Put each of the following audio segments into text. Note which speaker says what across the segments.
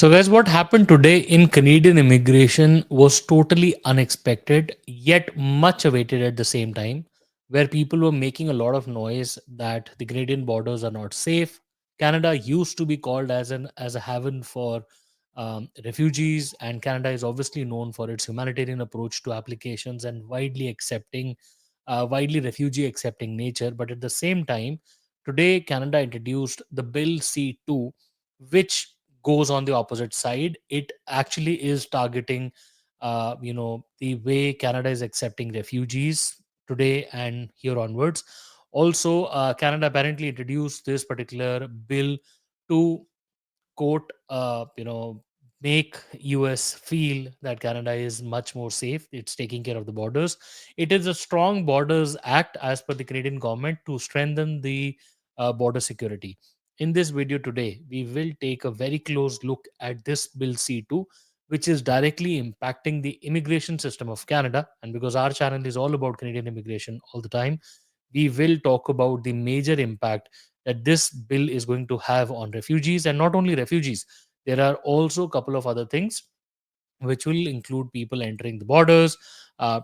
Speaker 1: So, guys, what happened today in Canadian immigration was totally unexpected, yet much awaited at the same time, where people were making a lot of noise that the Canadian borders are not safe. Canada used to be called as a haven for refugees, and Canada is obviously known for its humanitarian approach to applications and widely refugee accepting nature. But at the same time, today Canada introduced the Bill C-2, which goes on the opposite side. It actually is targeting, the way Canada is accepting refugees today and here onwards. Also, Canada apparently introduced this particular bill to quote, make US feel that Canada is much more safe. It's taking care of the borders. It is a strong borders act as per the Canadian government to strengthen the border security. In this video today, we will take a very close look at this Bill C-2, which is directly impacting the immigration system of Canada. And because our channel is all about Canadian immigration all the time, we will talk about the major impact that this bill is going to have on refugees, and not only refugees. There are also a couple of other things which will include people entering the borders,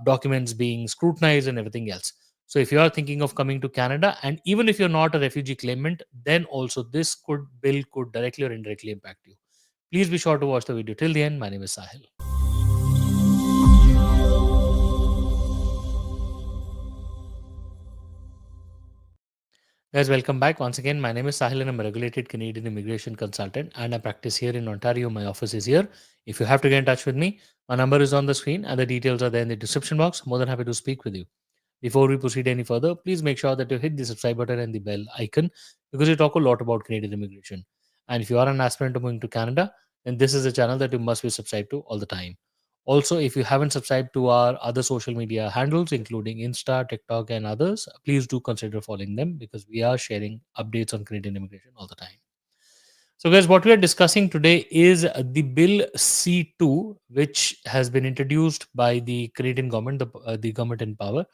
Speaker 1: documents being scrutinized, and everything else. So, if you are thinking of coming to Canada, and even if you're not a refugee claimant, then also this could bill could directly or indirectly impact you. Please be sure to watch the video till the end. My name is Sahil. Guys, welcome back once again. My name is Sahil and I'm a regulated Canadian immigration consultant and I practice here in Ontario. My office is here. If you have to get in touch with me, my number is on the screen and the details are there in the description box. More than happy to speak with you. Before we proceed any further, please make sure that you hit the subscribe button and the bell icon because we talk a lot about Canadian immigration. And if you are an aspirant to moving to Canada, then this is a channel that you must be subscribed to all the time. Also, if you haven't subscribed to our other social media handles, including Insta, TikTok, and others, please do consider following them because we are sharing updates on Canadian immigration all the time. So, guys, what we are discussing today is the Bill C-2, which has been introduced by the Canadian government, the government in power.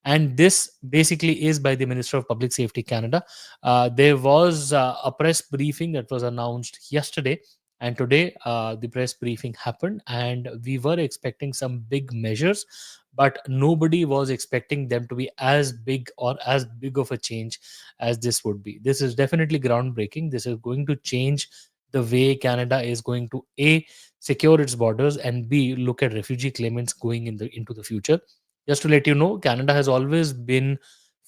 Speaker 1: And this basically is by the Minister of Public Safety Canada. There was a press briefing that was announced yesterday, and today the press briefing happened, and we were expecting some big measures, but nobody was expecting them to be as big or as big of a change as this would be. This is definitely groundbreaking. This is going to change the way Canada is going to A, secure its borders, and B, look at refugee claimants going into the future. Just to let you know, Canada has always been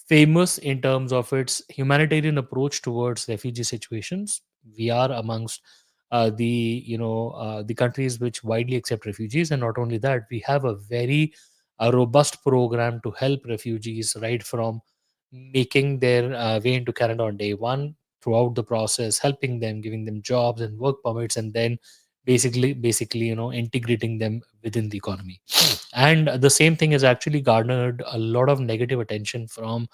Speaker 1: famous in terms of its humanitarian approach towards refugee situations. We are amongst the countries which widely accept refugees, and not only that, we have a very robust program to help refugees right from making their way into Canada on day one, throughout the process, helping them, giving them jobs and work permits, and then basically integrating them within the economy. And the same thing has actually garnered a lot of negative attention from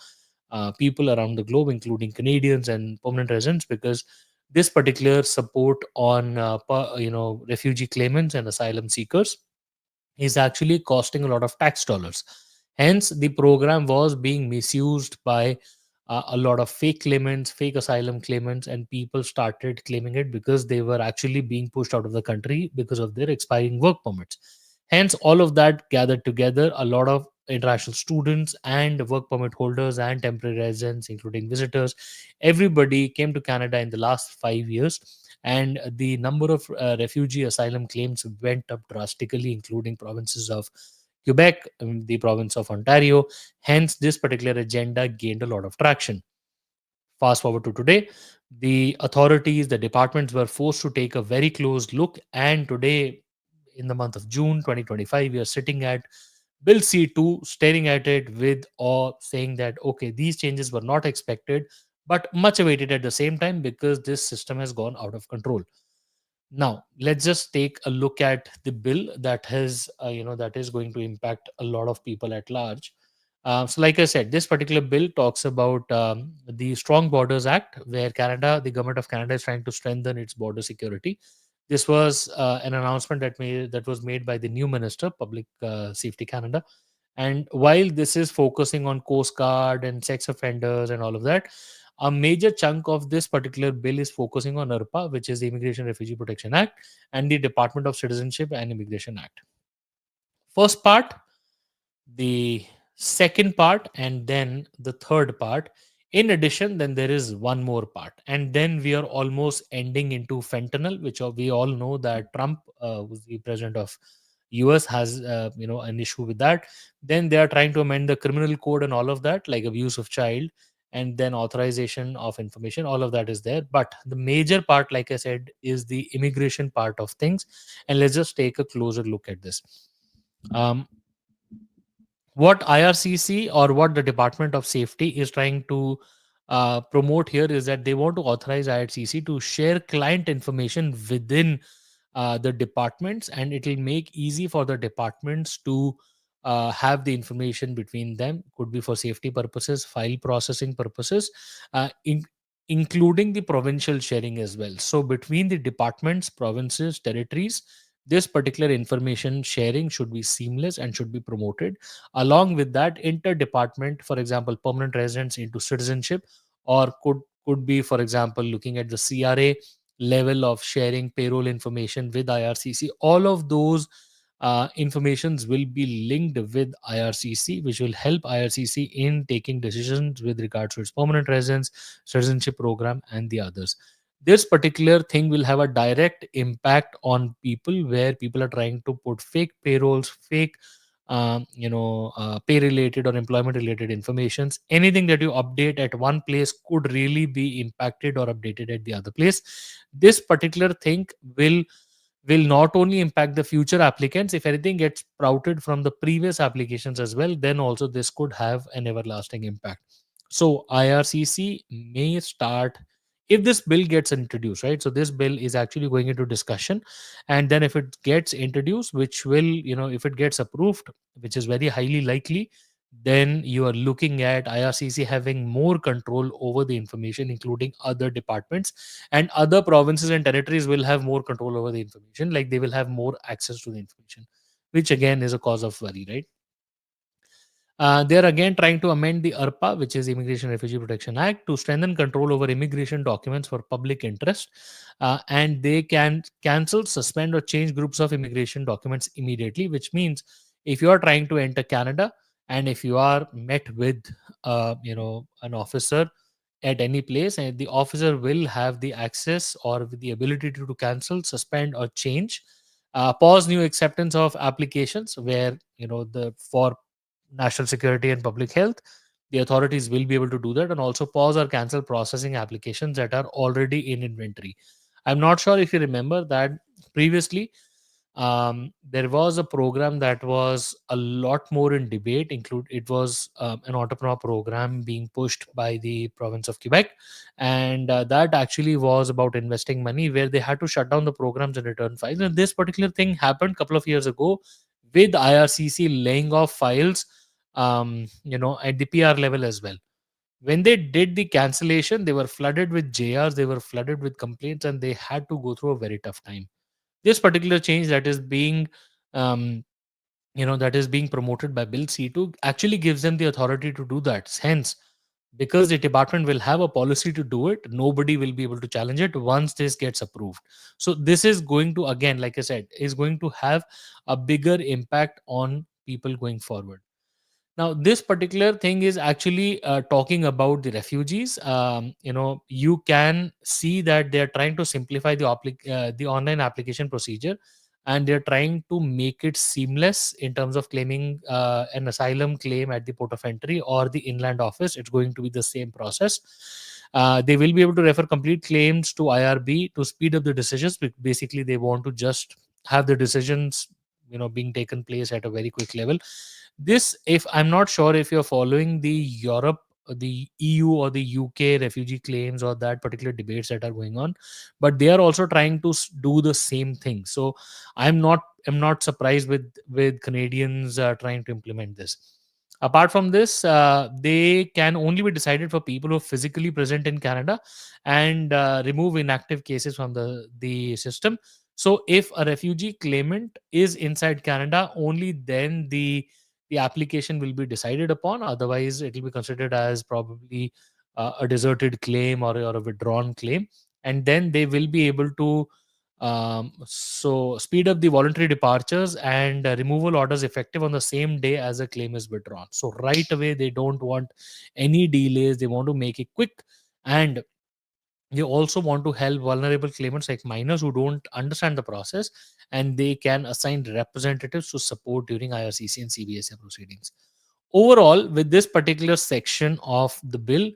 Speaker 1: people around the globe, including Canadians and permanent residents, because this particular support on refugee claimants and asylum seekers is actually costing a lot of tax dollars. Hence, the program was being misused by a lot of fake claimants, fake asylum claimants, and people started claiming it because they were actually being pushed out of the country because of their expiring work permits. Hence, all of that gathered together, a lot of international students and work permit holders and temporary residents, including visitors, everybody came to Canada in the last 5 years, and the number of refugee asylum claims went up drastically, including provinces of Quebec, the province of Ontario. Hence, this particular agenda gained a lot of traction. Fast forward to today, the authorities, the departments were forced to take a very close look, and today, in the month of June 2025, we are sitting at Bill C-2, staring at it with awe, saying that, okay, these changes were not expected, but much awaited at the same time because this system has gone out of control. Now, let's just take a look at the bill that is going to impact a lot of people at large. So, like I said, this particular bill talks about the Strong Borders Act, where the government of Canada, is trying to strengthen its border security. This was an announcement that was made by the new minister, Public Safety Canada. And while this is focusing on Coast Guard and sex offenders and all of that, A major chunk of this particular bill is focusing on IRPA, which is the Immigration Refugee Protection Act, and the Department of Citizenship and Immigration Act. First part, the second part, and then the third part. In addition, then there is one more part, and then we are almost ending into fentanyl, which we all know that Trump, who's the president of US, has an issue with that. Then they are trying to amend the criminal code and all of that, like abuse of child, and then authorization of information. All of that is there, but the major part, like I said, is the immigration part of things. And let's just take a closer look at this. um, what IRCC, or what the Department of Safety is trying to promote here, is that they want to authorize IRCC to share client information within the departments, and it will make easy for the departments to have the information between them. Could be for safety purposes, file processing purposes, including the provincial sharing as well. So between the departments, provinces, territories, this particular information sharing should be seamless and should be promoted. Along with that, inter-department, for example, permanent residents into citizenship, or could be, for example, looking at the CRA level of sharing payroll information with IRCC. All of those informations will be linked with IRCC, which will help IRCC in taking decisions with regards to its permanent residence, citizenship program, and the others. This particular thing will have a direct impact on people, where people are trying to put fake payrolls, fake pay related or employment related informations. Anything that you update at one place could really be impacted or updated at the other place. This particular thing will not only impact the future applicants. If anything gets sprouted from the previous applications as well, then also this could have an everlasting impact. So IRCC may start, if this bill gets introduced, right? So this bill is actually going into discussion, and then if it gets introduced, which will, if it gets approved, which is very highly likely, then you are looking at IRCC having more control over the information, including other departments, and other provinces and territories will have more control over the information, like they will have more access to the information, which again is a cause of worry, right? They're again trying to amend the IRPA, which is Immigration Refugee Protection Act, to strengthen control over immigration documents for public interest. And they can cancel, suspend, or change groups of immigration documents immediately, which means if you are trying to enter Canada, and if you are met with an officer at any place, and the officer will have the access or the ability to cancel, suspend, or change, pause new acceptance of applications, where the for national security and public health, the authorities will be able to do that, and also pause or cancel processing applications that are already in inventory. I'm not sure if you remember that previously there was a program that was a lot more in debate. Include it was an entrepreneur program being pushed by the province of Quebec, and that actually was about investing money, where they had to shut down the programs and return files. And this particular thing happened a couple of years ago with IRCC laying off files, at the PR level as well. When they did the cancellation, they were flooded with JRs, they were flooded with complaints, and they had to go through a very tough time. This particular change um, that is being promoted by Bill C-2 actually gives them the authority to do that. Hence, because the department will have a policy to do it, nobody will be able to challenge it once this gets approved. So this is going to, again, like I said, is going to have a bigger impact on people going forward. Now, this particular thing is actually talking about the refugees. You can see that they are trying to simplify the online application procedure, and they're trying to make it seamless in terms of claiming an asylum claim at the port of entry or the inland office. It's going to be the same process. They will be able to refer complete claims to IRB to speed up the decisions. Basically, they want to just have the decisions being taken place at a very quick level. This, if I'm not sure if you're following the Europe, the EU, or the UK refugee claims, or that particular debates that are going on, but they are also trying to do the same thing. So I'm not surprised with Canadians trying to implement this. Apart from this, they can only be decided for people who are physically present in Canada, and remove inactive cases from the system. So if a refugee claimant is inside Canada, only then the application will be decided upon. Otherwise, it will be considered as probably a deserted claim or a withdrawn claim, and then they will be able to so speed up the voluntary departures and removal orders effective on the same day as a claim is withdrawn. So right away, they don't want any delays. They want to make it quick, and you also want to help vulnerable claimants like minors who don't understand the process, and they can assign representatives to support during IRCC and CBSA proceedings. Overall, with this particular section of the bill,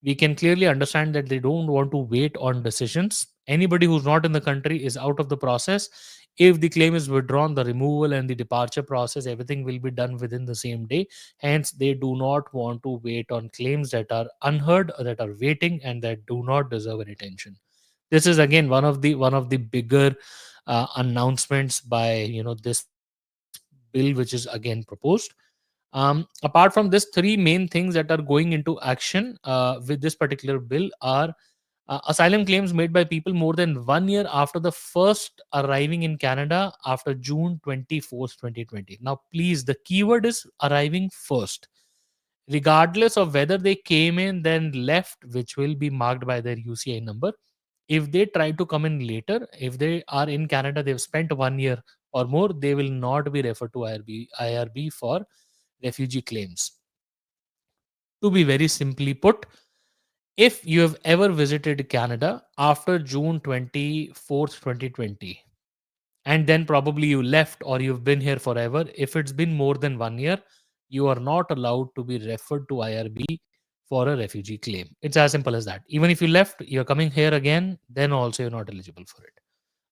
Speaker 1: we can clearly understand that they don't want to wait on decisions. Anybody who's not in the country is out of the process. If the claim is withdrawn, the removal and the departure process, everything will be done within the same day. Hence, they do not want to wait on claims that are unheard or that are waiting and that do not deserve any attention. This is again one of the bigger announcements by this bill, which is again proposed. Apart from this, three main things that are going into action with this particular bill are asylum claims made by people more than 1 year after the first arriving in Canada after June 24th, 2020. Now, please, the keyword is arriving first, regardless of whether they came in then left, which will be marked by their UCI number. If they try to come in later, if they are in Canada, they've spent 1 year or more, they will not be referred to IRB for refugee claims. To be very simply put, if you have ever visited Canada after June 24th, 2020, and then probably you left or you've been here forever, if it's been more than 1 year, you are not allowed to be referred to IRB for a refugee claim. It's as simple as that. Even if you left, you're coming here again, then also you're not eligible for it.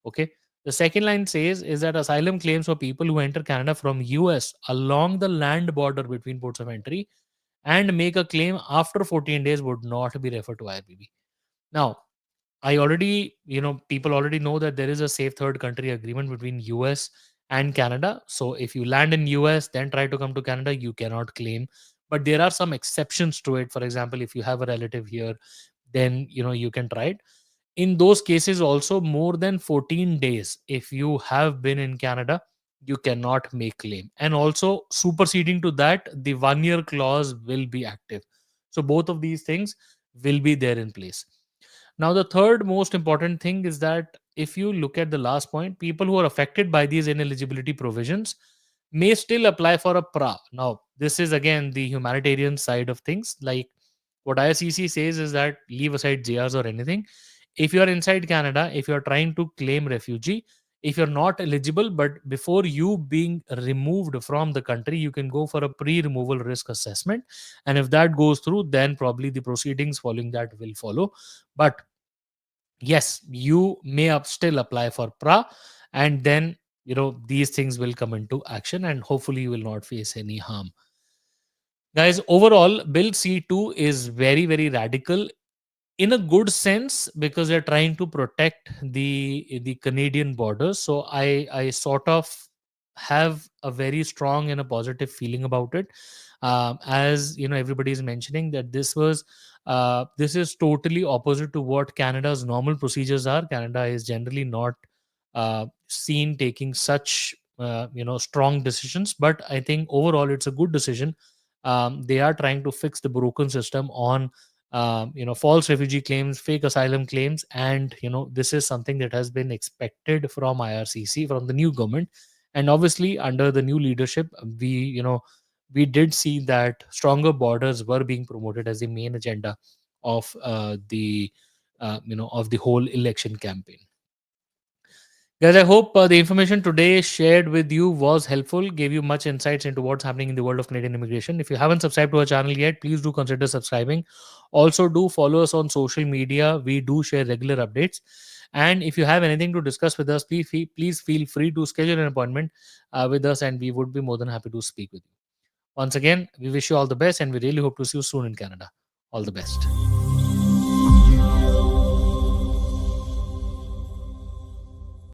Speaker 1: Okay. The second line says is that asylum claims for people who enter Canada from US along the land border between ports of entry and make a claim after 14 days would not be referred to IRBB. Now, I already, people already know that there is a safe third country agreement between US and Canada. So if you land in US, then try to come to Canada, you cannot claim. But there are some exceptions to it. For example, if you have a relative here, then you can try it. In those cases, also more than 14 days, if you have been in Canada, you cannot make claim. And also superseding to that, the 1 year clause will be active. So both of these things will be there in place. Now, the third most important thing is that if you look at the last point, people who are affected by these ineligibility provisions may still apply for a PRA. Now, this is again the humanitarian side of things. Like what IRCC says is that leave aside JRs or anything. If you are inside Canada, if you are trying to claim refugee, if you're not eligible, but before you being removed from the country, you can go for a pre-removal risk assessment. And if that goes through, then probably the proceedings following that will follow. But yes, you may still apply for PRA, and then these things will come into action, and hopefully you will not face any harm. Guys, overall, Bill C-2 is very, very radical in a good sense because they're trying to protect the Canadian borders. So I sort of have a very strong and a positive feeling about it. As everybody is mentioning that this is totally opposite to what Canada's normal procedures are. Canada is generally not seen taking such strong decisions, but I think overall it's a good decision. They are trying to fix the broken system on false refugee claims, fake asylum claims, and this is something that has been expected from IRCC, from the new government. And obviously under the new leadership, we did see that stronger borders were being promoted as the main agenda of the whole election campaign. Guys, I hope the information today shared with you was helpful, gave you much insights into what's happening in the world of Canadian immigration. If you haven't subscribed to our channel yet, please do consider subscribing. Also, do follow us on social media. We do share regular updates. And if you have anything to discuss with us, please feel free to schedule an appointment with us, and we would be more than happy to speak with you. Once again, we wish you all the best, and we really hope to see you soon in Canada. All the best.